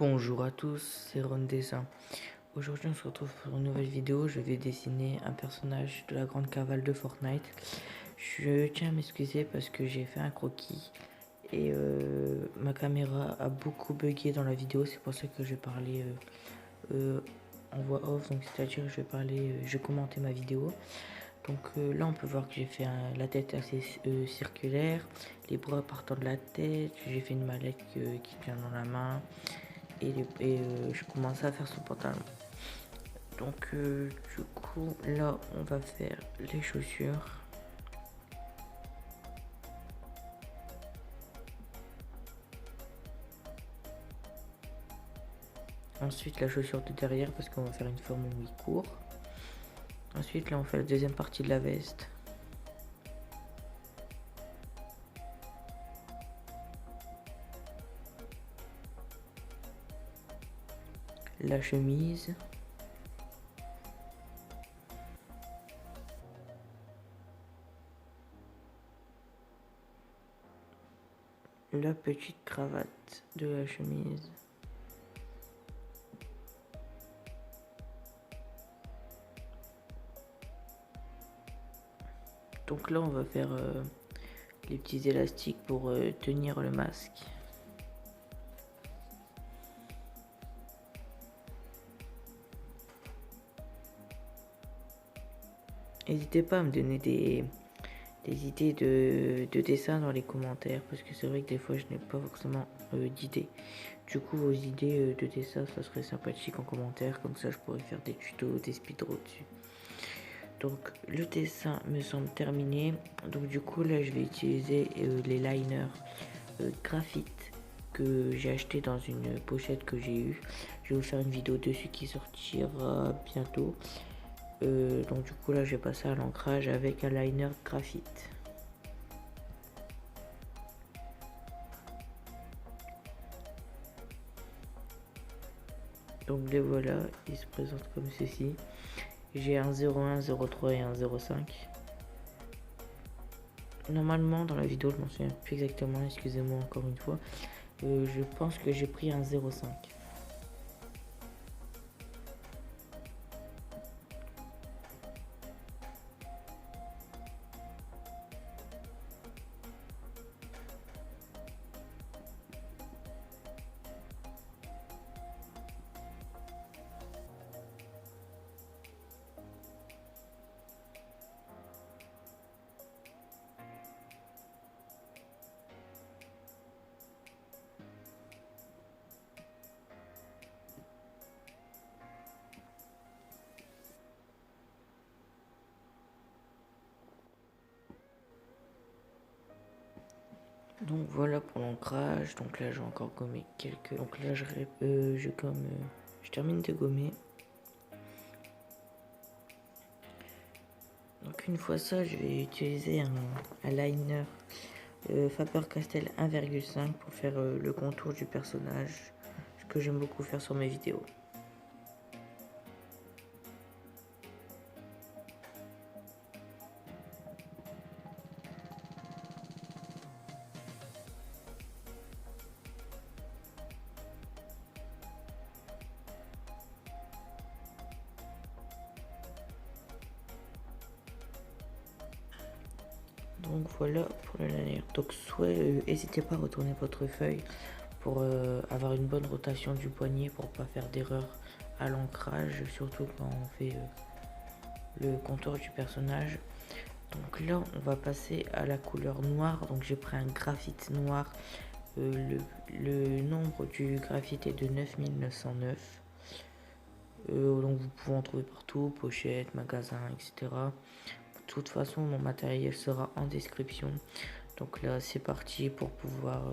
Bonjour à tous, c'est Ron Dessin. Aujourd'hui on se retrouve pour une nouvelle vidéo. Je vais dessiner un personnage de la grande cavale de Fortnite. Je tiens à m'excuser parce que j'ai fait un croquis et ma caméra a beaucoup bugué dans la vidéo. C'est pour ça que je vais parler en voix off, donc c'est-à-dire je vais commenter ma vidéo. Donc là on peut voir que j'ai fait la tête assez circulaire, les bras partant de la tête, j'ai fait une mallette qui tient dans la main et je commençais à faire son pantalon. Donc du coup là on va faire les chaussures. Ensuite la chaussure de derrière parce qu'on va faire une forme où il court. Ensuite là on fait la deuxième partie de la veste. La chemise. La petite cravate de la chemise. Donc là on va faire les petits élastiques pour tenir le masque. N'hésitez pas à me donner des idées de dessins dans les commentaires parce que c'est vrai que des fois je n'ai pas forcément d'idées. Du coup vos idées de dessin ça serait sympathique en commentaire, comme ça je pourrais faire des tutos, des speedruns dessus. Donc le dessin me semble terminé. Donc du coup là je vais utiliser les liners graphite que j'ai acheté dans une pochette que j'ai eue. Je vais vous faire une vidéo dessus qui sortira bientôt. Donc du coup là je vais passer à l'ancrage avec un liner graphite. Donc les voilà, ils se présentent comme ceci. J'ai un 01, 03 et un 05. Normalement dans la vidéo je m'en souviens plus exactement, excusez-moi encore une fois. Je pense que j'ai pris un 05. Donc voilà pour l'ancrage. Donc là j'ai encore gommé quelques. Donc là je termine de gommer. Donc une fois ça, je vais utiliser un liner Faber-Castell 1,5 pour faire le contour du personnage, ce que j'aime beaucoup faire sur mes vidéos. Donc voilà pour le liner. Donc soit n'hésitez pas à retourner votre feuille pour avoir une bonne rotation du poignet pour pas faire d'erreur à l'ancrage, surtout quand on fait le contour du personnage. Donc là on va passer à la couleur noire. Donc j'ai pris un graphite noir. Le nombre du graphite est de 9909. Donc vous pouvez en trouver partout, pochette, magasin, etc. De toute façon mon matériel sera en description. Donc là c'est parti pour pouvoir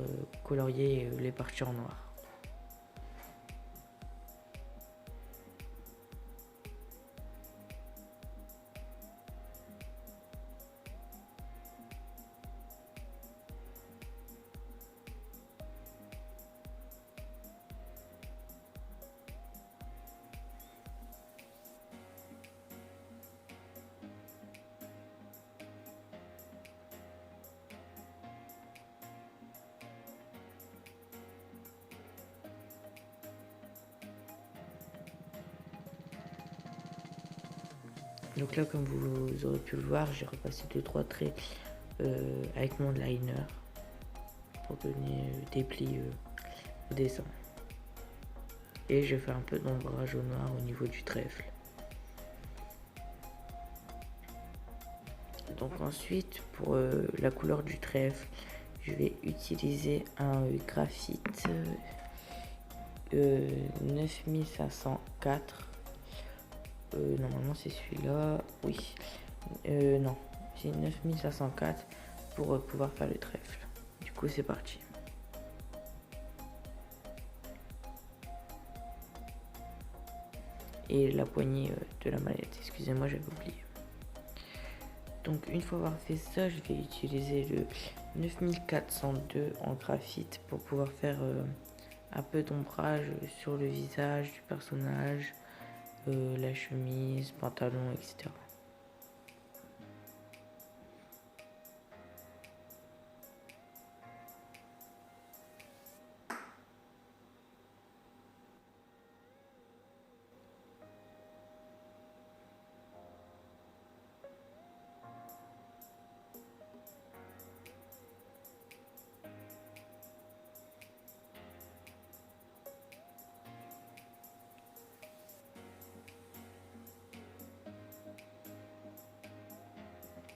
colorier les parties en noir. Donc là, comme vous aurez pu le voir, j'ai repassé 2-3 traits avec mon liner pour donner des plis au dessin. Et je fais un peu d'ombrage au noir au niveau du trèfle. Donc ensuite, pour la couleur du trèfle, je vais utiliser un graphite 9504. Normalement c'est celui-là. Oui. Non, c'est 9504 pour pouvoir faire le trèfle. Du coup, c'est parti. Et la poignée de la mallette, excusez-moi, j'avais oublié. Donc une fois avoir fait ça, je vais utiliser le 9402 en graphite pour pouvoir faire un peu d'ombrage sur le visage du personnage, la chemise, pantalon, etc.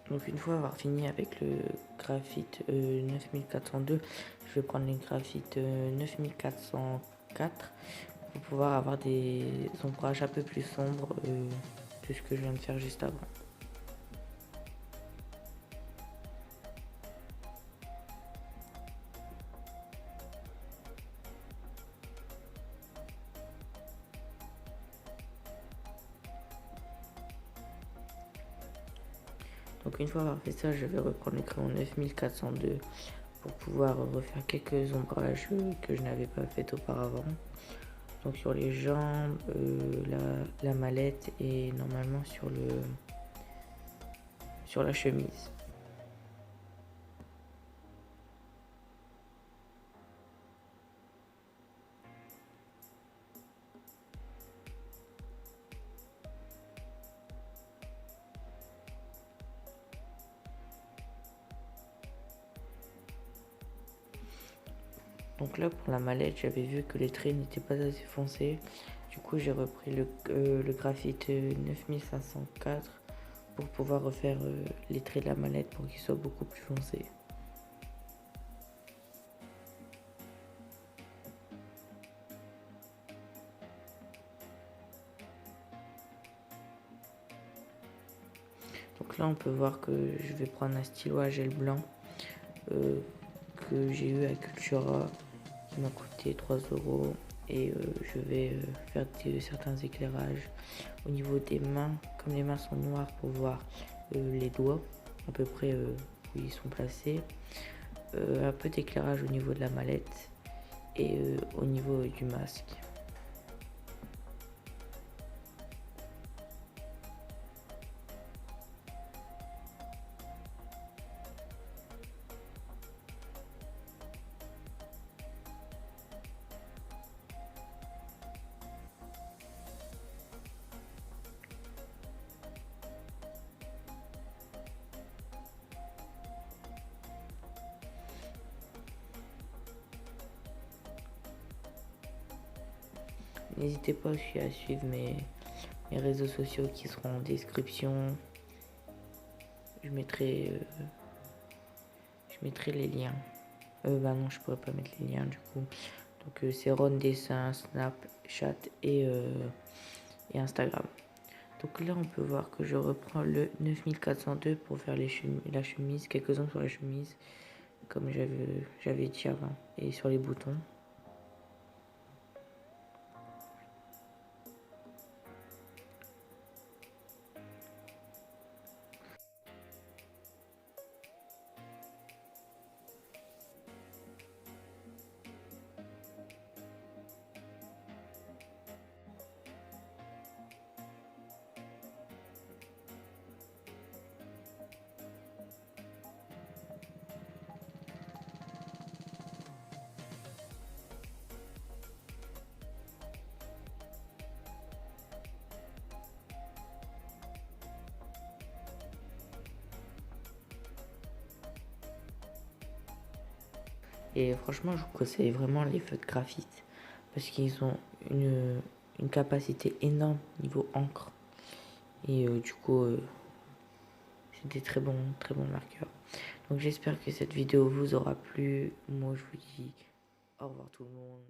Donc une fois avoir fini avec le graphite 9402, je vais prendre les graphites 9404 pour pouvoir avoir des ombrages un peu plus sombres que ce que je viens de faire juste avant. Donc une fois avoir fait ça, je vais reprendre le crayon 9402 pour pouvoir refaire quelques ombrages que je n'avais pas fait auparavant. Donc sur les jambes, la mallette et normalement sur la chemise. Donc là pour la mallette, j'avais vu que les traits n'étaient pas assez foncés. Du coup j'ai repris le graphite 9504 pour pouvoir refaire les traits de la mallette pour qu'ils soient beaucoup plus foncés. Donc là on peut voir que je vais prendre un stylo à gel blanc que j'ai eu à Cultura qui m'a coûté 3 € et je vais faire certains éclairages au niveau des mains. Comme les mains sont noires, pour voir les doigts à peu près où ils sont placés, un peu d'éclairage au niveau de la mallette et au niveau du masque. N'hésitez pas aussi à suivre mes réseaux sociaux qui seront en description. Je mettrai les liens. Bah non, je pourrais pas mettre les liens du coup. Donc c'est Ron Dessin, Snapchat et Instagram. Donc là on peut voir que je reprends le 9402 pour faire la chemise, quelques-uns sur la chemise, comme j'avais dit avant, et sur les boutons. Et franchement, je vous conseille vraiment les feutres graphite parce qu'ils ont une capacité énorme niveau encre. Et du coup, c'est des très bons marqueurs. Donc j'espère que cette vidéo vous aura plu. Moi, je vous dis au revoir tout le monde.